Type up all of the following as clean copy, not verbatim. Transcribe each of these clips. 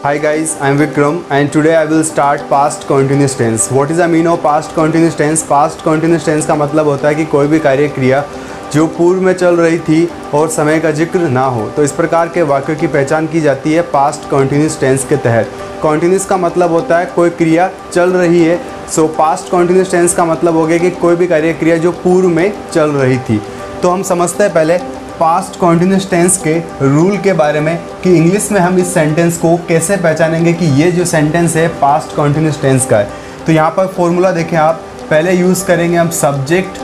Hi guys, I am Vikram and today I will start past continuous tense. What is the meaning of past continuous tense? Past continuous tense का मतलब होता है कि कोई भी कार्य क्रिया जो पूर्व में चल रही थी और समय का जिक्र ना हो, तो इस प्रकार के वाक्यों की पहचान की जाती है पास्ट continuous टेंस के तहत। continuous का मतलब होता है कोई क्रिया चल रही है, सो पास्ट continuous टेंस का मतलब हो गया कि कोई भी कार्य क्रिया जो पूर्व में चल रही थी। तो हम समझते हैं पहले पास्ट कॉन्टिन्यूस टेंस के रूल के बारे में कि इंग्लिश में हम इस सेंटेंस को कैसे पहचानेंगे कि ये जो सेंटेंस है पास्ट कॉन्टिन्यूस टेंस का है। तो यहाँ पर फॉर्मूला देखें आप, पहले यूज़ करेंगे हम सब्जेक्ट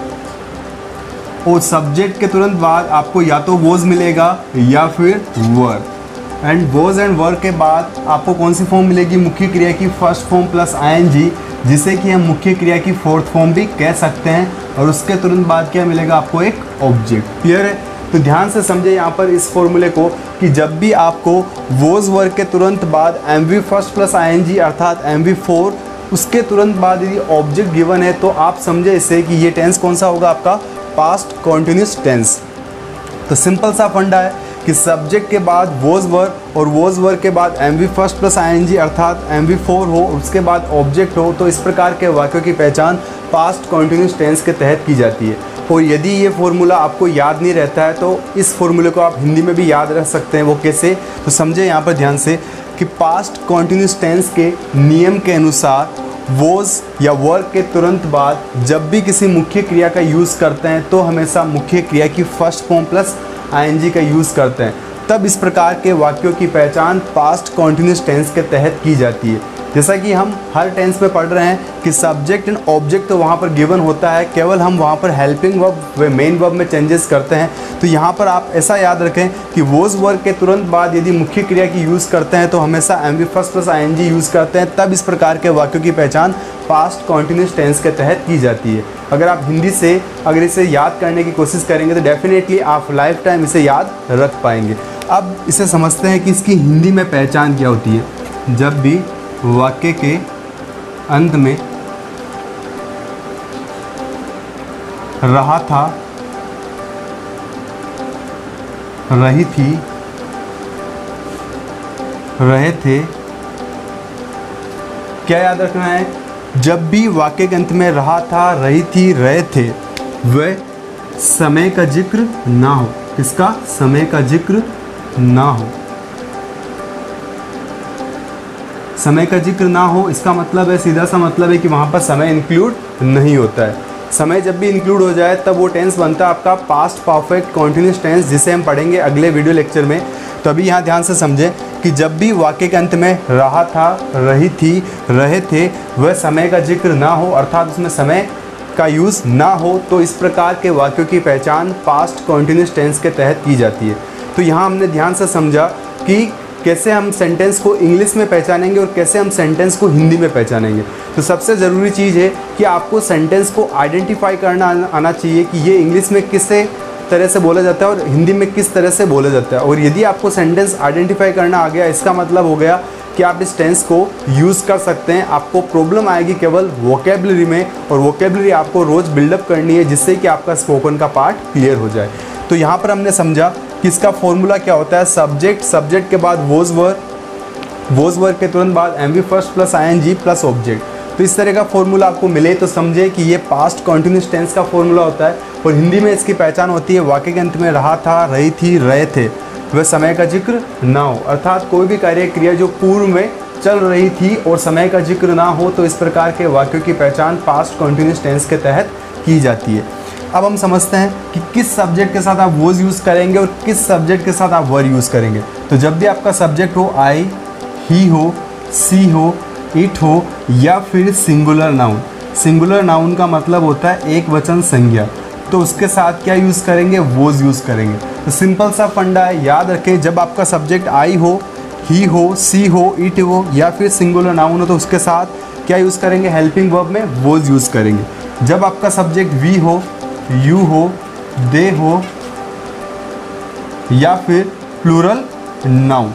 और सब्जेक्ट के तुरंत बाद आपको या तो वॉज मिलेगा या फिर वर, एंड वॉज एंड वर के बाद आपको कौन सी फॉर्म मिलेगी? मुख्य क्रिया की फर्स्ट फॉर्म प्लस आईएनजी, जिसे कि हम मुख्य क्रिया की फोर्थ फॉर्म भी कह सकते हैं, और उसके तुरंत बाद क्या मिलेगा आपको? एक ऑब्जेक्ट। क्लियर है? तो ध्यान से समझे यहाँ पर इस फॉर्मूले को कि जब भी आपको वॉज वर्ग के तुरंत बाद MV फर्स्ट प्लस ING अर्थात MV4 उसके तुरंत बाद यदि ऑब्जेक्ट गिवन है तो आप समझे इससे कि ये टेंस कौन सा होगा? आपका पास्ट कॉन्टिन्यूस टेंस। तो सिंपल सा फंडा है कि सब्जेक्ट के बाद वॉज वर्ग और वॉज वर्ग के बाद MV फर्स्ट प्लस ING अर्थात MV4 हो, उसके बाद ऑब्जेक्ट हो, तो इस प्रकार के वाक्यों की पहचान पास्ट कॉन्टिन्यूस टेंस के तहत की जाती है। और यदि ये फॉर्मूला आपको याद नहीं रहता है तो इस फॉर्मूले को आप हिंदी में भी याद रख सकते हैं। वो कैसे? तो समझे यहाँ पर ध्यान से कि पास्ट कॉन्टिन्यूस टेंस के नियम के अनुसार वॉज या वर्ग के तुरंत बाद जब भी किसी मुख्य क्रिया का यूज़ करते हैं तो हमेशा मुख्य क्रिया की फर्स्ट फॉर्म प्लस ING का यूज़ करते हैं, तब इस प्रकार के वाक्यों की पहचान पास्ट कॉन्टिन्यूस टेंस के तहत की जाती है। जैसा कि हम हर टेंस में पढ़ रहे हैं कि सब्जेक्ट एंड ऑब्जेक्ट तो वहाँ पर गिवन होता है, केवल हम वहाँ पर हेल्पिंग वर्ब व मेन वर्ब में चेंजेस करते हैं। तो यहाँ पर आप ऐसा याद रखें कि वॉज वर्ग के तुरंत बाद यदि मुख्य क्रिया की यूज़ करते हैं तो हमेशा MV first plus ING use करते हैं, तब इस प्रकार के वाक्यों की पहचान पास्ट कॉन्टिन्यूस टेंस के तहत की जाती है। अगर आप हिंदी से अगर इसे याद करने की कोशिश करेंगे तो डेफिनेटली आप लाइफ टाइम इसे याद रख पाएंगे। अब इसे समझते हैं कि इसकी हिंदी में पहचान क्या होती है। जब भी वाक्य के अंत में रहा था, रही थी, रहे थे, क्या याद रखना है? जब भी वाक्य के अंत में रहा था, रही थी, रहे थे, वह समय का जिक्र ना हो। किसका? समय का जिक्र ना हो। समय का जिक्र ना हो इसका मतलब है, सीधा सा मतलब है कि वहाँ पर समय इंक्लूड नहीं होता है। समय जब भी इंक्लूड हो जाए तब वो टेंस बनता है आपका पास्ट परफेक्ट कॉन्टिन्यूस टेंस, जिसे हम पढ़ेंगे अगले वीडियो लेक्चर में। तो अभी यहाँ ध्यान से समझें कि जब भी वाक्य के अंत में रहा था, रही थी, रहे थे, वह समय का जिक्र ना हो अर्थात उसमें समय का यूज़ ना हो, तो इस प्रकार के वाक्यों की पहचान पास्ट कॉन्टिन्यूस टेंस के तहत की जाती है। तो यहाँ हमने ध्यान से समझा कि कैसे हम सेंटेंस को इंग्लिश में पहचानेंगे और कैसे हम सेंटेंस को हिंदी में पहचानेंगे। तो सबसे ज़रूरी चीज़ है कि आपको सेंटेंस को आइडेंटिफाई करना आना चाहिए कि ये इंग्लिश में किस तरह से बोला जाता है और हिंदी में किस तरह से बोला जाता है। और यदि आपको सेंटेंस आइडेंटिफाई करना आ गया, इसका मतलब हो गया कि आप इस टेंस को यूज़ कर सकते हैं। आपको प्रॉब्लम आएगी केवल वोकेबलरी में, और वोकेबलरी आपको रोज़ बिल्डअप करनी है जिससे कि आपका स्पोकन का पार्ट क्लियर हो जाए। तो यहाँ पर हमने समझा कि इसका फॉर्मूला क्या होता है। सब्जेक्ट के बाद वॉज वर्ग के तुरंत बाद MV first plus ING plus object. तो इस तरह का फॉर्मूला आपको मिले तो समझे कि ये पास्ट कॉन्टिन्यूस टेंस का फॉर्मूला होता है। और हिंदी में इसकी पहचान होती है वाक्य के अंत में रहा था, रही थी, रहे थे, वह समय का जिक्र ना हो अर्थात कोई भी कार्य क्रिया जो पूर्व में चल रही थी और समय का जिक्र ना हो, तो इस प्रकार के वाक्यों की पहचान पास्ट कॉन्टिन्यूस टेंस के तहत की जाती है। अब हम समझते हैं कि किस सब्जेक्ट के साथ आप वॉज यूज़ करेंगे और किस सब्जेक्ट के साथ आप वर यूज़ करेंगे। तो जब भी आपका सब्जेक्ट हो आई, ही हो, सी हो, इट हो या फिर सिंगुलर नाउन। सिंगुलर नाउन का मतलब होता है एक वचन संज्ञा, तो उसके साथ क्या यूज़ करेंगे? वॉज यूज़ करेंगे। तो सिंपल सा फंडा है, याद रखें जब आपका सब्जेक्ट आई हो, ही हो, सी हो, इट हो या फिर सिंगुलर नाउन हो तो उसके साथ क्या यूज़ करेंगे? हेल्पिंग वर्ब में वॉज यूज़ करेंगे। जब आपका सब्जेक्ट वी हो, यू हो, दे हो या फिर प्लूरल नाउन,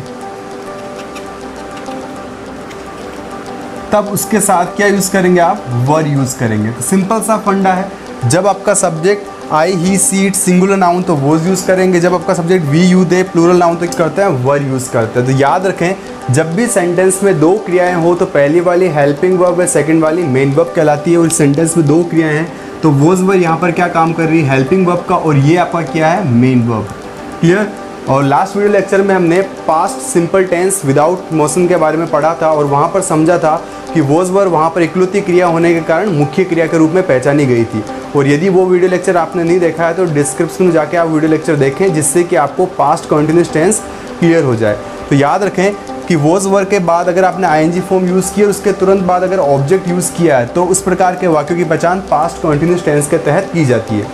तब उसके साथ क्या यूज़ करेंगे? आप वर यूज़ करेंगे। तो सिंपल सा फंडा है, जब आपका subject I he she it singular noun तो वोज यूज़ करेंगे, जब आपका subject we you they plural noun तो करते हैं वर यूज़ करते हैं। तो याद रखें जब भी सेंटेंस में दो क्रियाएं हो तो पहली वाली हेल्पिंग वर्ब है, सेकंड वाली मेन वर्ब कहलाती है। और सेंटेंस में दो क्रियाएं हैं तो वोज वर्ब यहाँ पर क्या काम कर रही है, हेल्पिंग वर्ब का, और ये आपका क्या है, मेन वर्ब। क्लियर। और लास्ट वीडियो लेक्चर में हमने past simple tense without motion के बारे में पढ़ा था और वहाँ पर समझा था कि वोज वर्ब वहाँ पर इकलौती क्रिया होने के कारण मुख्य क्रिया के रूप में पहचानी गई थी। और यदि वो वीडियो लेक्चर आपने नहीं देखा है तो डिस्क्रिप्शन में जाके आप वीडियो लेक्चर देखें, जिससे कि आपको पास्ट कंटिन्यूअस टेंस क्लियर हो जाए। तो याद रखें कि वोज वर्ब के बाद अगर आपने आईएनजी फॉर्म यूज़ किया, उसके तुरंत बाद अगर ऑब्जेक्ट यूज़ किया है तो उस प्रकार के वाक्यों की पहचान पास्ट कंटिन्यूअस टेंस के तहत की जाती है।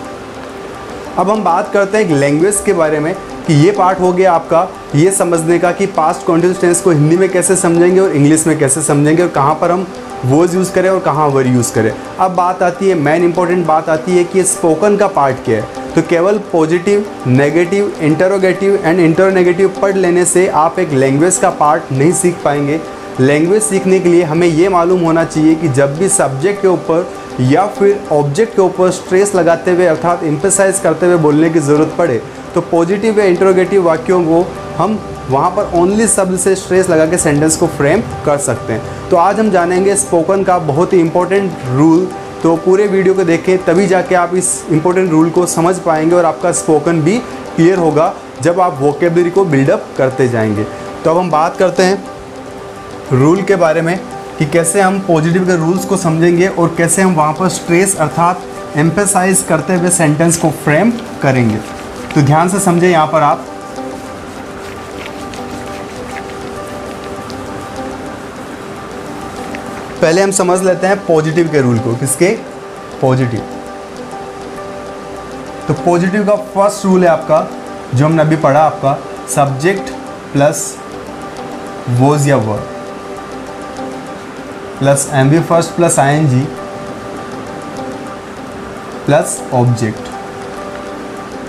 अब हम बात करते हैं एक लैंग्वेज के बारे में कि ये पार्ट हो गया आपका ये समझने का कि पास्ट कंटिन्यूअस टेंस को हिंदी में कैसे समझेंगे और इंग्लिश में कैसे समझेंगे और कहाँ पर हम वोज यूज़ करें और कहाँ वर यूज़ करें। अब बात आती है, मेन इंपॉर्टेंट बात आती है कि स्पोकन का पार्ट क्या है। तो केवल पॉजिटिव, नेगेटिव, इंटरोगेटिव एंड इंटरनेगेटिव पढ़ लेने से आप एक लैंग्वेज का पार्ट नहीं सीख पाएंगे। लैंग्वेज सीखने के लिए हमें ये मालूम होना चाहिए कि जब भी सब्जेक्ट के ऊपर या फिर ऑब्जेक्ट के ऊपर स्ट्रेस लगाते हुए अर्थात एम्फसाइज करते हुए बोलने की ज़रूरत पड़े तो पॉजिटिव या इंटरोगेटिव वाक्यों को हम वहाँ पर ओनली शब्द से स्ट्रेस लगा के सेंटेंस को फ्रेम कर सकते हैं। तो आज हम जानेंगे स्पोकन का बहुत ही इंपॉर्टेंट रूल। तो पूरे वीडियो को देखें तभी जाके आप इस इंपॉर्टेंट रूल को समझ पाएंगे और आपका स्पोकन भी क्लियर होगा जब आप वोकेबलरी को बिल्डअप करते जाएंगे। तो अब हम बात करते हैं रूल के बारे में कि कैसे हम पॉजिटिव के रूल्स को समझेंगे और कैसे हम वहाँ पर स्ट्रेस अर्थात एम्फसाइज करते हुए सेंटेंस को फ्रेम करेंगे। तो ध्यान से समझें यहाँ पर आप। पहले हम समझ लेते हैं पॉजिटिव के रूल को। किसके? पॉजिटिव। तो पॉजिटिव का फर्स्ट रूल है आपका जो हमने अभी पढ़ा, आपका सब्जेक्ट प्लस वोज या were plus MV first plus ING plus object.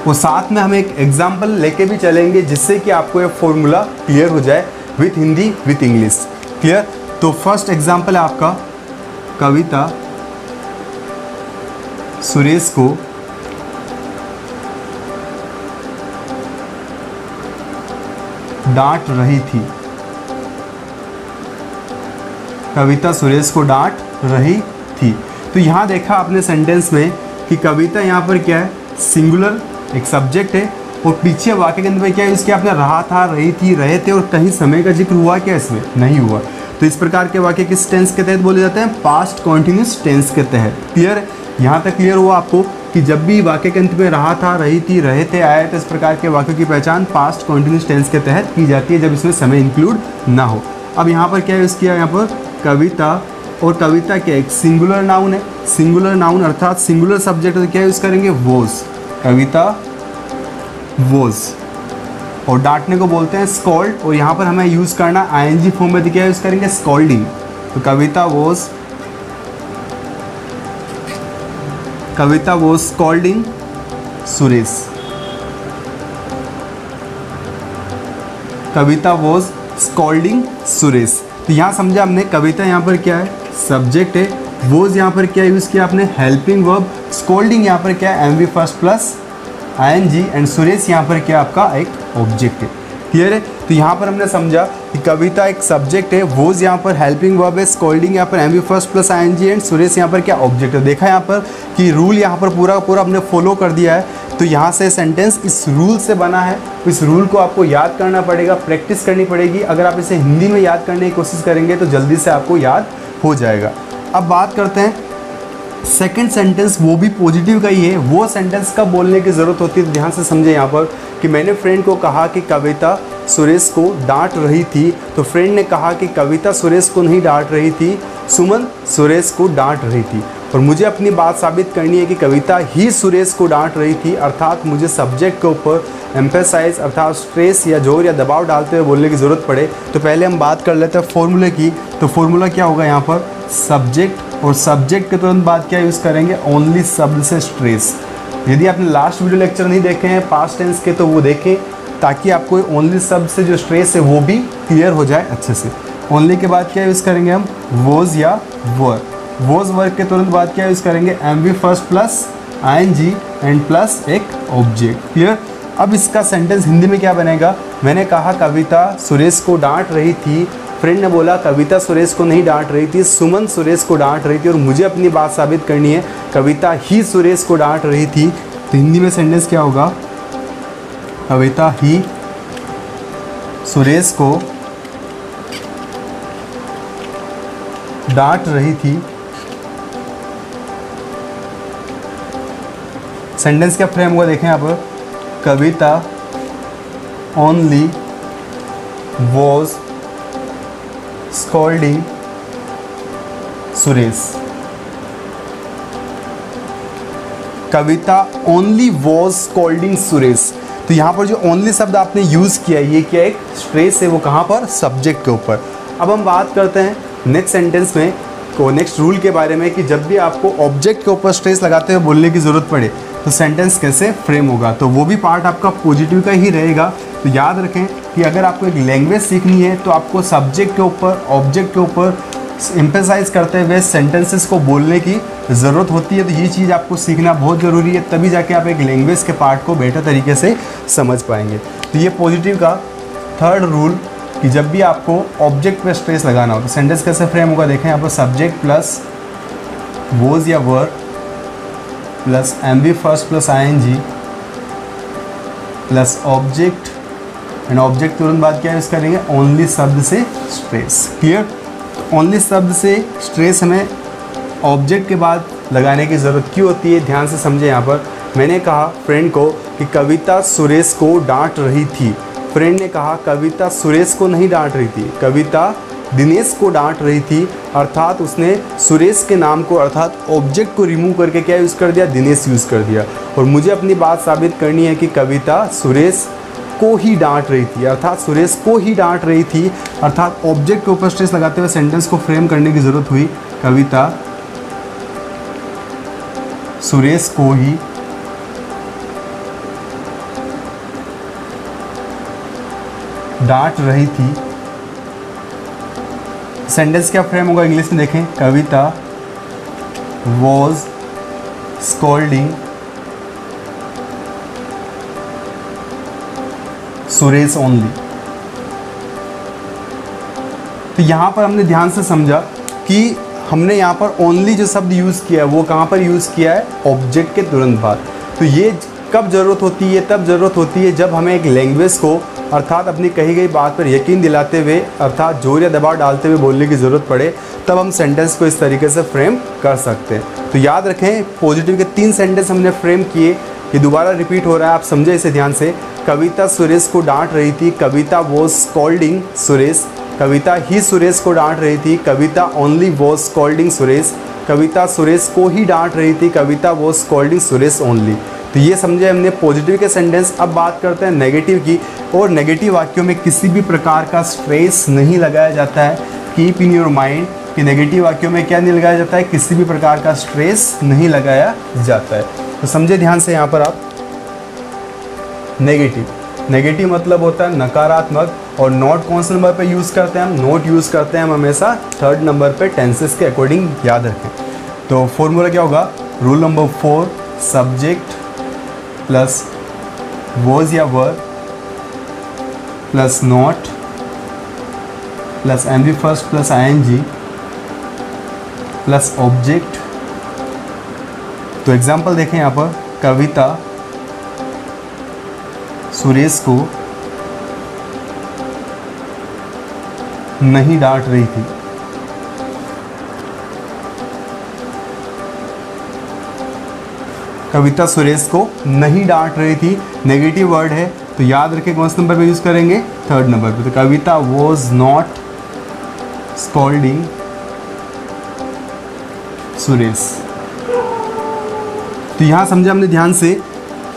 वो साथ में हम एक एग्जाम्पल लेके भी चलेंगे जिससे कि आपको ये फॉर्मूला क्लियर हो जाए with Hindi with English. Clear. तो फर्स्ट एग्जाम्पल है आपका, कविता सुरेश को डांट रही थी। कविता सुरेश को डांट रही थी। तो यहाँ देखा आपने सेंटेंस में कि कविता यहाँ पर क्या है, सिंगुलर एक सब्जेक्ट है और पीछे वाक्य के अंदर में क्या है, इसके आपने रहा था, रही थी, रहे थे और कहीं समय का जिक्र हुआ क्या इसमें? नहीं हुआ। तो इस प्रकार के वाक्य किस टेंस के तहत बोले जाते हैं? पास्ट कॉन्टिन्यूस टेंस के तहत। क्लियर है? यहाँ तक क्लियर हुआ आपको कि जब भी वाक्य के अंत में रहा था, रही थी, रहे थे आए तो इस प्रकार के वाक्यों की पहचान पास्ट कॉन्टिन्यूस टेंस के तहत की जाती है जब इसमें समय इंक्लूड ना हो। अब यहाँ पर क्या यूज़ किया, यहाँ पर कविता, और कविता क्या एक सिंगुलर नाउन है। सिंगुलर नाउन अर्थात सिंगुलर सब्जेक्ट तो क्या यूज़ करेंगे? वोज। कविता वोज। और डांटने को बोलते हैं स्कॉल्ड, और यहाँ पर हमें यूज़ करना आईएनजी फॉर्म में तो क्या यूज़ करेंगे? स्कॉल्डिंग। तो Kavita was scolding Suresh. Kavita was scolding Suresh. तो यहाँ समझा हमने, कविता यहाँ पर क्या है? सब्जेक्ट है। वोज यहाँ पर क्या यूज़ किया आपने? Helping verb. स्कॉल्डिंग यहाँ पर क्या है? MV first plus ING and Suresh यहाँ पर क्या आपका एक ऑब्जेक्ट है। क्लियर है? तो यहाँ पर हमने समझा कि कविता एक सब्जेक्ट है, वोज यहाँ पर हेल्पिंग वर्ब है, स्कॉल्डिंग यहाँ पर MV first plus ING and Suresh यहाँ पर क्या ऑब्जेक्ट है। देखा यहाँ पर कि रूल यहाँ पर पूरा पूरा हमने फॉलो कर दिया है। तो यहाँ से सेंटेंस इस रूल से बना है। इस रूल को आपको याद करना पड़ेगा, प्रैक्टिस करनी पड़ेगी। अगर आप इसे हिंदी में याद करने की कोशिश करेंगे तो जल्दी से आपको याद हो जाएगा। अब बात करते हैं सेकंड सेंटेंस, वो भी पॉजिटिव का ही है। वो सेंटेंस कब बोलने की ज़रूरत होती है? ध्यान से समझे यहाँ पर कि मैंने फ्रेंड को कहा कि कविता सुरेश को डांट रही थी। तो फ्रेंड ने कहा कि कविता सुरेश को नहीं डांट रही थी, सुमन सुरेश को डांट रही थी। और मुझे अपनी बात साबित करनी है कि कविता ही सुरेश को डांट रही थी, अर्थात मुझे सब्जेक्ट के ऊपर एम्फेसाइज अर्थात स्ट्रेस या जोर या दबाव डालते हुए बोलने की ज़रूरत पड़े। तो पहले हम बात कर लेते हैं फॉर्मूले की। तो फॉर्मूला क्या होगा यहाँ पर? सब्जेक्ट, और सब्जेक्ट के तुरंत बाद क्या यूज़ करेंगे? ओनली शब्द से स्ट्रेस। यदि आपने लास्ट वीडियो लेक्चर नहीं देखे हैं पास्ट टेंस के तो वो देखें, ताकि आपको ओनली शब्द से जो स्ट्रेस है वो भी क्लियर हो जाए अच्छे से। ओनली के बाद क्या यूज़ करेंगे हम? वोज या वर। वोज वर्क के तुरंत बाद क्या यूज़ करेंगे? MV first plus ING and plus एक ऑब्जेक्ट। क्लियर। अब इसका सेंटेंस हिंदी में क्या बनेगा? मैंने कहा कविता सुरेश को डांट रही थी। फ्रेंड ने बोला कविता सुरेश को नहीं डांट रही थी, सुमन सुरेश को डांट रही थी और मुझे अपनी बात साबित करनी है, कविता ही सुरेश को डांट रही थी। तो हिंदी में सेंटेंस क्या होगा? कविता ही सुरेश को डांट रही थी। सेंटेंस क्या फ्रेम होगा देखें यहाँ पर, Kavita only was scolding Suresh. Kavita only was scolding Suresh. तो यहाँ पर जो ओनली शब्द आपने यूज़ किया ये क्या एक स्ट्रेस है, वो कहाँ पर? सब्जेक्ट के ऊपर। अब हम बात करते हैं नेक्स्ट सेंटेंस में को नेक्स्ट रूल के बारे में कि जब भी आपको ऑब्जेक्ट के ऊपर स्ट्रेस लगाते हुए बोलने की ज़रूरत पड़े तो सेंटेंस कैसे फ्रेम होगा। तो वो भी पार्ट आपका पॉजिटिव का ही रहेगा। तो याद रखें कि अगर आपको एक लैंग्वेज सीखनी है तो आपको सब्जेक्ट के ऊपर ऑब्जेक्ट के ऊपर एम्फेसाइज करते हुए सेंटेंसेस को बोलने की ज़रूरत होती है। तो ये चीज़ आपको सीखना बहुत ज़रूरी है, तभी जाके आप एक लैंग्वेज के पार्ट को बेहतर तरीके से समझ पाएंगे। तो ये पॉजिटिव का थर्ड रूल कि जब भी आपको ऑब्जेक्ट पे स्ट्रेस लगाना हो तो सेंटेंस कैसे फ्रेम होगा देखें यहाँ पर, सब्जेक्ट प्लस वॉज या were plus MV first plus ING plus object and object तुरंत बाद क्या यूज़ करेंगे? ओनली शब्द से स्ट्रेस। क्लियर। ओनली शब्द से स्ट्रेस हमें ऑब्जेक्ट के बाद लगाने की ज़रूरत क्यों होती है? ध्यान से समझे। यहाँ पर मैंने कहा फ्रेंड को कि कविता सुरेश को डांट रही थी। फ्रेंड ने कहा कविता सुरेश को नहीं डांट रही थी, कविता दिनेश को डांट रही थी। अर्थात उसने सुरेश के नाम को अर्थात ऑब्जेक्ट को रिमूव करके क्या यूज़ कर दिया? दिनेश यूज़ कर दिया। और मुझे अपनी बात साबित करनी है कि कविता सुरेश को ही डांट रही थी, अर्थात सुरेश को ही डांट रही थी। अर्थात ऑब्जेक्ट के ऊपर स्ट्रेस लगाते हुए सेंटेंस को फ्रेम करने की ज़रूरत हुई, कविता सुरेश को ही डांट रही थी। सेंटेंस क्या फ्रेम होगा इंग्लिश में देखें, कविता वॉज स्कॉल्डिंग सुरेश ओनली। तो यहाँ पर हमने ध्यान से समझा कि हमने यहाँ पर ओनली जो शब्द यूज़ किया है वो कहाँ पर यूज़ किया है? ऑब्जेक्ट के तुरंत बाद। तो ये कब ज़रूरत होती है? तब ज़रूरत होती है जब हमें एक लैंग्वेज को अर्थात अपनी कही गई बात पर यकीन दिलाते हुए अर्थात जोर या दबाव डालते हुए बोलने की ज़रूरत पड़े, तब हम सेंटेंस को इस तरीके से फ्रेम कर सकते हैं। तो याद रखें पॉजिटिव के 3 सेंटेंस हमने फ्रेम किए, ये दोबारा रिपीट हो रहा है, आप समझे इसे ध्यान से। कविता सुरेश को डांट रही थी, कविता वॉज स्कॉल्डिंग सुरेश। कविता ही सुरेश को डांट रही थी, Kavita only was scolding Suresh. Kavita Suresh को ही डांट रही थी, Kavita was scolding Suresh only. तो ये समझे हमने पॉजिटिव के सेंटेंस। अब बात करते हैं नेगेटिव की। और नेगेटिव वाक्यों में किसी भी प्रकार का स्ट्रेस नहीं लगाया जाता है। कीप इन योर माइंड कि नेगेटिव वाक्यों में क्या नहीं लगाया जाता है? किसी भी प्रकार का स्ट्रेस नहीं लगाया जाता है। तो समझे ध्यान से यहाँ पर आप, नेगेटिव मतलब होता है नकारात्मक। और नोट कौन से नंबर पे यूज़ करते हैं हम? नोट यूज़ करते हैं हम हमेशा 3rd नंबर पे टेंसेस के अकॉर्डिंग, याद रखें। तो फॉर्मूला क्या होगा? Rule number 4, subject plus was या were plus not plus MV first plus ING plus object. तो एग्जाम्पल देखें यहाँ पर, कविता सुरेश को नहीं डांट रही थी। कविता सुरेश को नहीं डांट रही थी, नेगेटिव वर्ड है तो याद रखें कौन से नंबर पे यूज़ करेंगे? 3rd नंबर पे। तो कविता वॉज नॉट स्कॉल्डिंग सुरेश। तो यहाँ समझा हमने ध्यान से,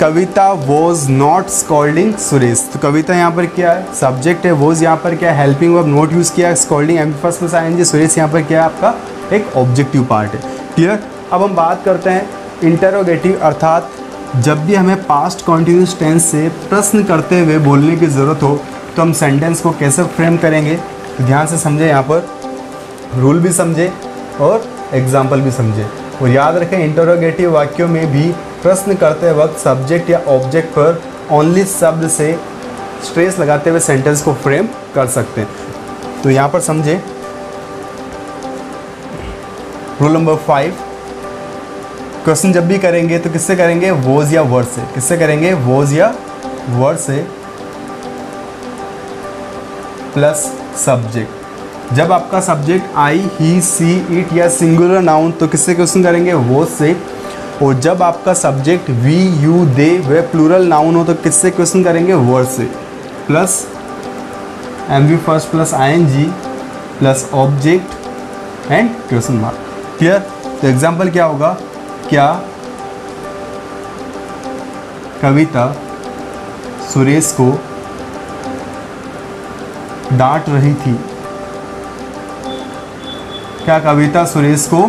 कविता वॉज नॉट स्कॉल्डिंग सुरेश। तो कविता यहाँ पर क्या है? सब्जेक्ट है। वॉज यहाँ पर क्या है? हेल्पिंग वर्ब नॉट यूज़ किया। Scolding M first plus ING. Suresh यहाँ पर क्या है? आपका एक ऑब्जेक्टिव पार्ट है। क्लियर। अब हम बात करते हैं इंटरोगेटिव, अर्थात जब भी हमें पास्ट कॉन्टिन्यूस टेंस से प्रश्न करते हुए बोलने की ज़रूरत हो तो हम सेंटेंस को कैसे फ्रेम करेंगे? तो ध्यान से समझे, यहाँ पर रूल भी समझे और एग्जाम्पल भी समझे। और याद रखें इंटरोगेटिव वाक्यों में भी प्रश्न करते वक्त सब्जेक्ट या ऑब्जेक्ट पर ओनली शब्द से स्ट्रेस लगाते हुए सेंटेंस को फ्रेम कर सकते हैं। तो यहाँ पर समझे रूल नंबर 5, क्वेश्चन जब भी करेंगे तो किससे करेंगे, वॉज या वर से। किससे करेंगे, वॉज या वर से प्लस सब्जेक्ट। जब आपका subject I, he, she, it या सिंगुलर नाउन तो किससे क्वेश्चन करेंगे, वॉज से। और जब आपका सब्जेक्ट वी, यू, दे वे प्लूरल नाउन हो तो किससे क्वेश्चन करेंगे, वर से plus MV first plus ING plus object and question mark. Clear. तो एग्जाम्पल क्या होगा, क्या कविता सुरेश को डांट रही थी। क्या कविता सुरेश को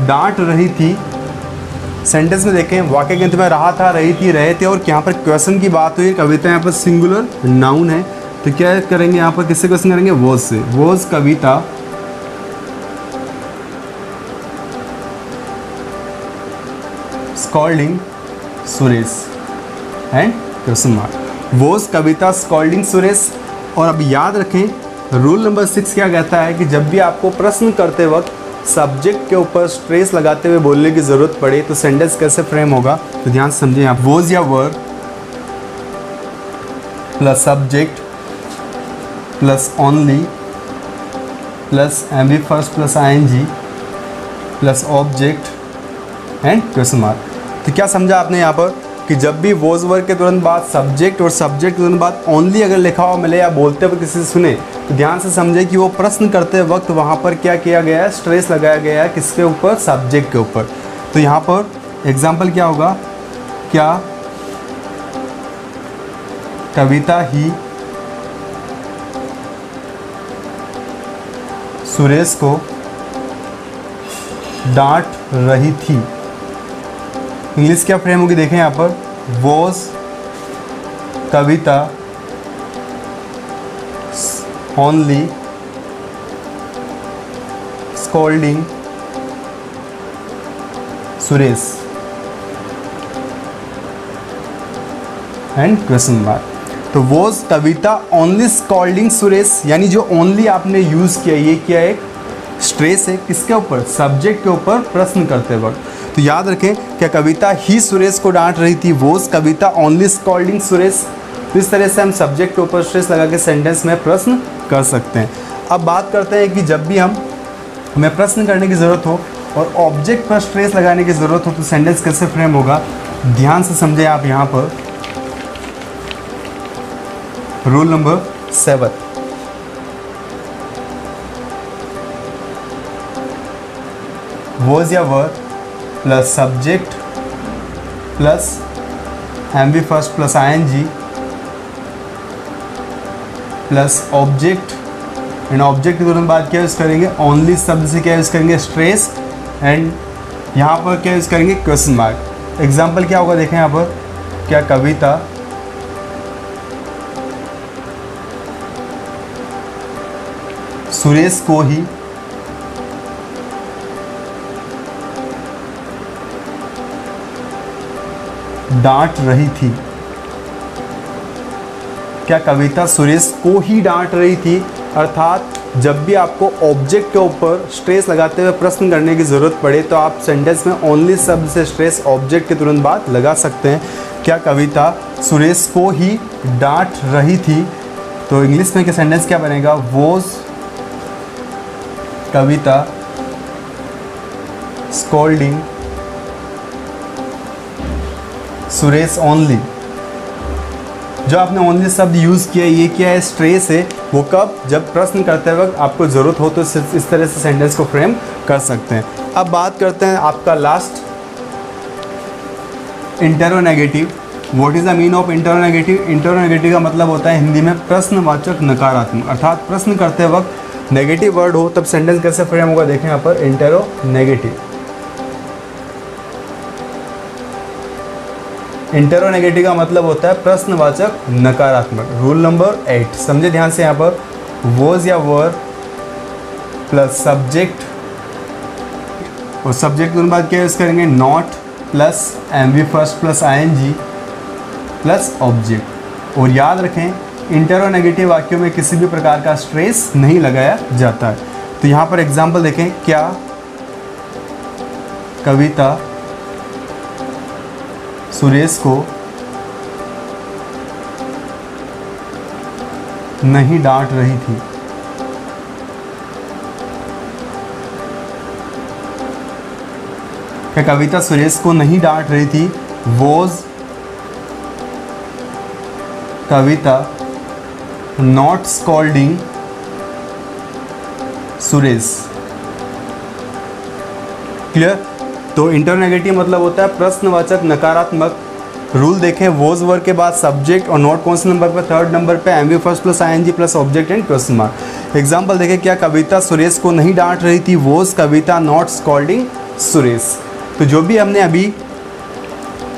डांट रही थी। सेंटेंस में देखें, वाक्य के अंत में रहा था, रही थी, रहे थे और यहाँ पर क्वेश्चन की बात हुई। कविता यहाँ पर सिंगुलर नाउन है तो क्या करेंगे, यहाँ पर किससे क्वेश्चन करेंगे, वॉज से। Was Kavita scolding Suresh and question mark. Was Kavita scolding Suresh. और अब याद रखें रूल नंबर 6 क्या कहता है कि जब भी आपको प्रश्न करते वक्त सब्जेक्ट के ऊपर स्ट्रेस लगाते हुए बोलने की ज़रूरत पड़े तो सेंटेंस कैसे फ्रेम होगा। तो ध्यान से समझें आप, वॉज या were plus subject plus only plus MV first plus ING plus object and question mark. तो क्या समझा आपने यहाँ पर कि जब भी वॉज वर के तुरंत बाद सब्जेक्ट और सब्जेक्ट के तुरंत बाद ओनली अगर लिखा हुआ मिले या बोलते हुए किसी से सुने तो ध्यान से समझे कि वो प्रश्न करते वक्त वहाँ पर क्या किया गया है, स्ट्रेस लगाया गया है किसके ऊपर, सब्जेक्ट के ऊपर। तो यहाँ पर एग्जाम्पल क्या होगा, क्या कविता ही सुरेश को डांट रही थी। इंग्लिश क्या फ्रेम होगी देखें यहाँ पर, was Kavita only scolding Suresh and question mark. तो was Kavita only scolding Suresh, यानी जो ओनली आपने यूज़ किया ये क्या है, स्ट्रेस है किसके ऊपर, सब्जेक्ट के ऊपर प्रश्न करते वक्त। तो याद रखें, क्या कविता ही सुरेश को डांट रही थी, was Kavita only scolding Suresh. तो इस तरह से हम सब्जेक्ट के ऊपर स्ट्रेस लगा के सेंटेंस में प्रश्न कर सकते हैं। अब बात करते हैं कि जब भी हमें प्रश्न करने की ज़रूरत हो और ऑब्जेक्ट पर स्ट्रेस लगाने की ज़रूरत हो तो सेंटेंस कैसे फ्रेम होगा। ध्यान से समझें आप यहाँ पर रूल नंबर 7, वॉज या were plus subject plus MV first plus ING plus object and object के तुरंत बाद क्या यूज़ करेंगे, ओनली शब्द से क्या यूज़ करेंगे, स्ट्रेस एंड यहाँ पर क्या यूज़ करेंगे, क्वेश्चन मार्क। एग्जाम्पल क्या होगा देखें यहाँ पर, क्या कविता सुरेश को ही डांट रही थी। क्या कविता सुरेश को ही डांट रही थी, अर्थात जब भी आपको ऑब्जेक्ट के ऊपर स्ट्रेस लगाते हुए प्रश्न करने की ज़रूरत पड़े तो आप सेंटेंस में ओनली शब्द से स्ट्रेस ऑब्जेक्ट के तुरंत बाद लगा सकते हैं। क्या कविता सुरेश को ही डांट रही थी, तो इंग्लिश में क्या सेंटेंस क्या बनेगा, was Kavita scolding Suresh only. जो आपने ओनली शब्द यूज़ किया ये क्या है, स्ट्रेस है। वो कब, जब प्रश्न करते वक्त आपको ज़रूरत हो तो इस तरह से सेंटेंस को फ्रेम कर सकते हैं। अब बात करते हैं आपका last, interronegative. What is the mean of interronegative. Interronegative का मतलब होता है हिंदी में प्रश्नवाचक नकारात्मक, अर्थात प्रश्न करते वक्त नेगेटिव वर्ड हो तब सेंटेंस कैसे फ्रेम होगा देखें यहाँ पर, इंटरोनेगेटिव। इंटरोनेगेटिव का मतलब होता है प्रश्नवाचक नकारात्मक। रूल नंबर 8 समझे ध्यान से, यहाँ पर वॉज या वर प्लस सब्जेक्ट और सब्जेक्ट के बाद क्या यूज़ करेंगे, not plus MV first plus ING plus object. और याद रखें इंटर और नेगेटिव वाक्यों में किसी भी प्रकार का स्ट्रेस नहीं लगाया जाता है। तो यहाँ पर एग्जाम्पल देखें, क्या कविता सुरेश को नहीं डांट रही थी? क्या कविता सुरेश को नहीं डांट रही थी? Was Kavita not scolding Suresh? Clear? तो इंटरनेगेटिव मतलब होता है प्रश्नवाचक नकारात्मक। रूल देखें, वॉज वर्ब के बाद सब्जेक्ट और नॉट कौन से नंबर पर? थर्ड नंबर पे MV first plus ING plus object and question mark. Example देखें, क्या कविता सुरेश को नहीं डांट रही थी? Was Kavita not scolding Suresh? तो जो भी हमने अभी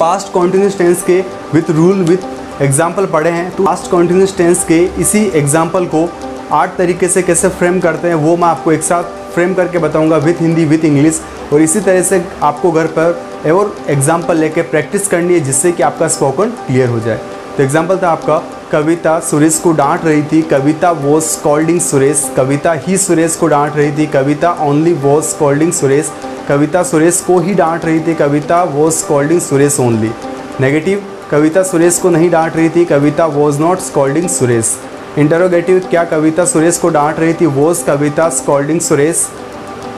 पास्ट कॉन्टिन्यूस टेंस के विथ रूल विथ एग्जाम्पल पढ़े हैं, तो पास्ट कॉन्टिन्यूस टेंस के इसी एग्जाम्पल को 8 तरीके से कैसे फ्रेम करते हैं वो मैं आपको एक साथ फ्रेम करके बताऊंगा विथ हिंदी विथ इंग्लिश। और इसी तरह से आपको घर पर और एग्जाम्पल लेके प्रैक्टिस करनी है जिससे कि आपका स्पोकन क्लियर हो जाए। तो एग्जाम्पल था आपका, कविता सुरेश को डांट रही थी, कविता वॉज स्कॉल्डिंग सुरेश। कविता ही सुरेश को डांट रही थी, Kavita only was scolding Suresh. Kavita Suresh को ही डांट रही थी, Kavita was scolding Suresh only. Negative, Kavita Suresh को नहीं डांट रही थी, Kavita was not scolding Suresh. Interrogative, क्या कविता सुरेश को डांट रही थी? Was Kavita scolding Suresh.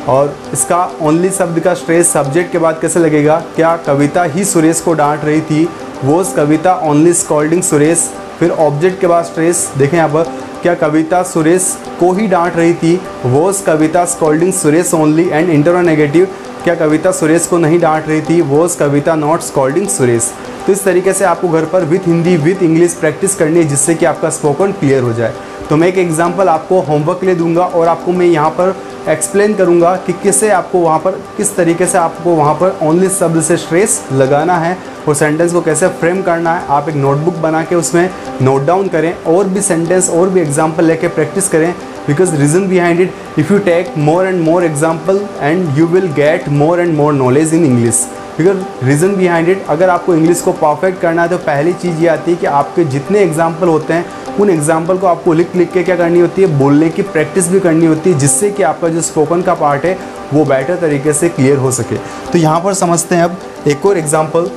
और इसका ओनली शब्द का स्ट्रेस सब्जेक्ट के बाद कैसे लगेगा? क्या कविता ही सुरेश को डांट रही थी? Was Kavita only scolding Suresh. फिर ऑब्जेक्ट के बाद स्ट्रेस देखें यहाँ पर, क्या कविता सुरेश को ही डांट रही थी? Was Kavita scolding Suresh only. And interronegative, क्या कविता सुरेश को नहीं डांट रही थी? Was Kavita not scolding Suresh. तो इस तरीके से आपको घर पर with Hindi with English practice करनी है जिससे कि आपका स्पोकन क्लियर हो जाए। तो मैं एक एग्जांपल आपको होमवर्क के लिए दूंगा और आपको मैं यहाँ पर एक्सप्लेन करूँगा कि किससे आपको वहाँ पर किस तरीके से आपको वहाँ पर ओनली शब्द से स्ट्रेस लगाना है और सेंटेंस को कैसे फ्रेम करना है। आप एक नोटबुक बना के उसमें नोट डाउन करें और भी सेंटेंस और भी एग्जाम्पल लेके प्रैक्टिस करें। Because reason behind it, if you take more and more example and you will get more and more knowledge in English. Because reason behind it, अगर आपको इंग्लिश को परफेक्ट करना है तो पहली चीज़ ये आती है कि आपके जितने एग्जाम्पल होते हैं उन एग्जाम्पल को आपको लिख के क्या करनी होती है, बोलने की प्रैक्टिस भी करनी होती है जिससे कि आपका जो स्पोकन का पार्ट है वो बेटर तरीके से क्लियर हो सके। तो यहाँ पर समझते हैं अब एक और एग्जाम्पल,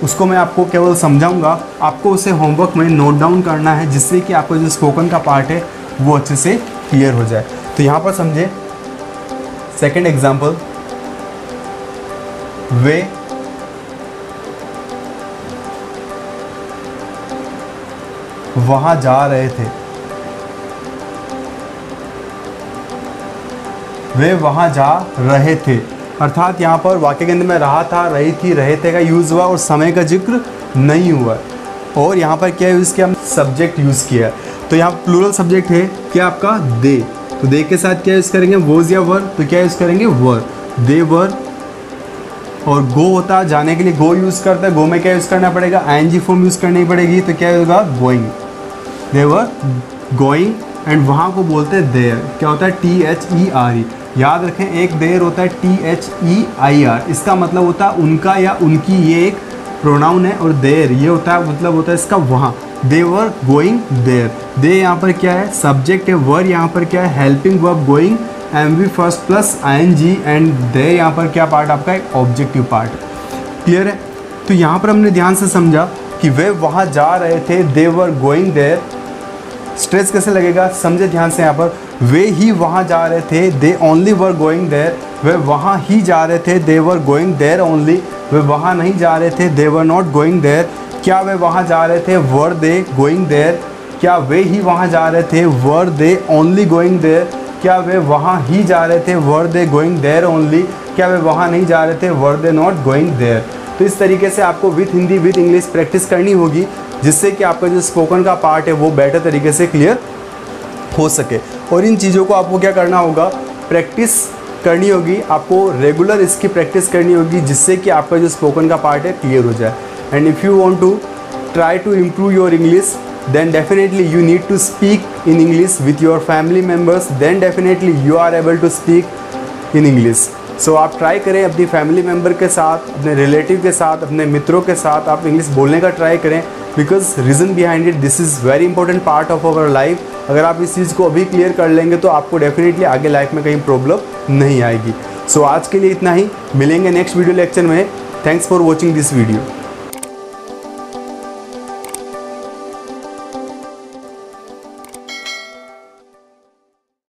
उसको मैं आपको केवल समझाऊंगा, आपको उसे होमवर्क में नोट डाउन करना है जिससे कि आपका जो स्पोकन का पार्ट है वो अच्छे से क्लियर हो जाए। तो यहाँ पर समझे, सेकेंड एग्जाम्पल, वे वहाँ जा रहे थे। वे वहाँ जा रहे थे अर्थात यहाँ पर वाक्य के अंदर में रहा था, रही थी, रहे थे का यूज़ हुआ और समय का जिक्र नहीं हुआ। और यहाँ पर क्या यूज़ किया, सब्जेक्ट यूज़ किया। तो यहाँ प्लूरल सब्जेक्ट है क्या आपका, दे। तो दे के साथ क्या यूज़ करेंगे, वॉज या वर, तो क्या यूज़ करेंगे, वर। दे वर। और गो होता है जाने के लिए, गो यूज़ करता है, गो में क्या यूज़ करना पड़ेगा, ING फॉर्म यूज़ करनी पड़ेगी। तो क्या होगा, going. They were going. And वहाँ को बोलते हैं देयर, क्या होता है, THERE। याद रखें एक देयर होता है THEIR, इसका मतलब होता है उनका या उनकी, ये एक प्रोनाउन है। और देयर ये होता है मतलब होता है इसका वहाँ। दे वर गोइंग देयर। दे यहाँ पर क्या है, सब्जेक्ट है। वर यहाँ पर क्या है, helping verb going, MV first plus ING। And they यहाँ पर क्या पार्ट आपका, एक ऑब्जेक्टिव पार्ट। क्लियर है? तो यहाँ पर हमने ध्यान से समझा कि वे वहाँ जा रहे थे, they were going there. Stress कैसे लगेगा, समझे ध्यान से। यहाँ पर वे ही वहाँ जा रहे थे, they only were going there. वे वहाँ ही जा रहे थे, they were going there only. वे वहाँ नहीं जा रहे थे, they were not going there. क्या वे वहाँ जा रहे थे, वर दे गोइंग देयर। क्या वे ही वहाँ जा रहे थे, वर दे ओनली गोइंग देयर। क्या वे वहाँ ही जा रहे थे, वर दे गोइंग देयर ओनली। क्या वे वहाँ नहीं जा रहे थे, वर दे नॉट गोइंग देयर। तो इस तरीके से आपको with Hindi with English practice करनी होगी जिससे कि आपका जो स्पोकन का पार्ट है वो बेटर तरीके से क्लियर हो सके। और इन चीज़ों को आपको क्या करना होगा, प्रैक्टिस करनी होगी, आपको रेगुलर इसकी प्रैक्टिस करनी होगी जिससे कि आपका जो स्पोकन का पार्ट है क्लियर हो जाए। And if you want to try to improve your English, then definitely you need to speak in English with your family members, then definitely you are able to speak in English. सो आप try करें अपनी family member के साथ, अपने relative के साथ, अपने मित्रों के साथ आप इंग्लिश बोलने का ट्राई करें, because reason behind it this is very important part of our life. अगर आप इस चीज़ को अभी क्लियर कर लेंगे तो आपको डेफिनेटली आगे लाइफ में कहीं प्रॉब्लम नहीं आएगी। सो आज के लिए इतना ही, मिलेंगे नेक्स्ट वीडियो लेक्चर में। Thanks for watching this video.